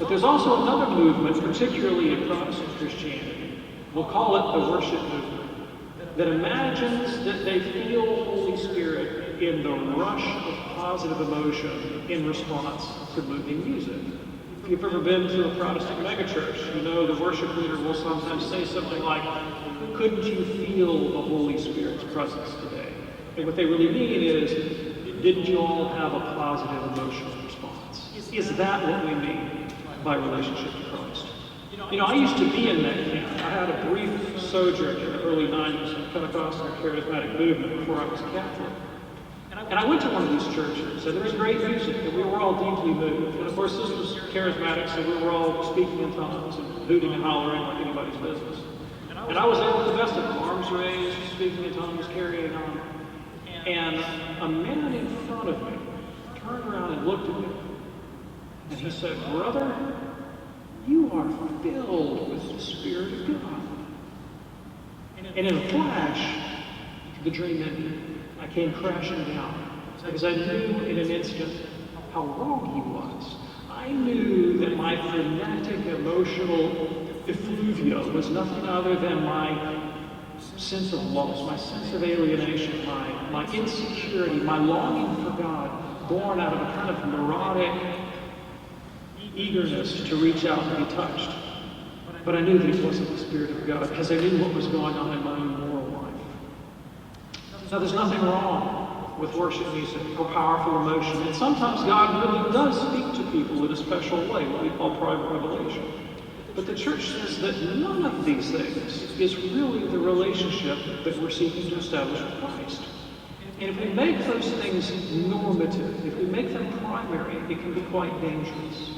But there's also another movement, particularly in Protestant Christianity, we'll call it the worship movement, that imagines that they feel Holy Spirit in the rush of positive emotion in response to moving music. If you've ever been to a Protestant megachurch, you know the worship leader will sometimes say something like, "Couldn't you feel the Holy Spirit's presence today?" And what they really mean is, didn't you all have a positive emotional response? Is that what we mean by relationship to Christ? You know, I used to be in that camp. I had a brief sojourn in the early 90s in the Pentecostal and Charismatic movement before I was Catholic. And I went to one of these churches, and there was great music, and we were all deeply moved. And of course, this was Charismatic, so we were all speaking in tongues and hooting and hollering like anybody's business. And I was there with the best of them, arms raised, speaking in tongues, carrying on. And a man in front of me turned around and looked at me, and he said, "Brother, you are filled with the Spirit of God." And in a flash, the dream ended. I came crashing down because I knew in an instant how wrong he was. I knew that my frenetic emotional effluvia was nothing other than my sense of loss, my sense of alienation, my insecurity, my longing for God, born out of a kind of neurotic eagerness to reach out and be touched. But I knew that it wasn't the Spirit of God because I knew what was going on in my own moral life. Now, there's nothing wrong with worship music or powerful emotion, and sometimes God really does speak to people in a special way, what we call private revelation. But the church says that none of these things is really the relationship that we're seeking to establish with Christ. And if we make those things normative, if we make them primary, it can be quite dangerous.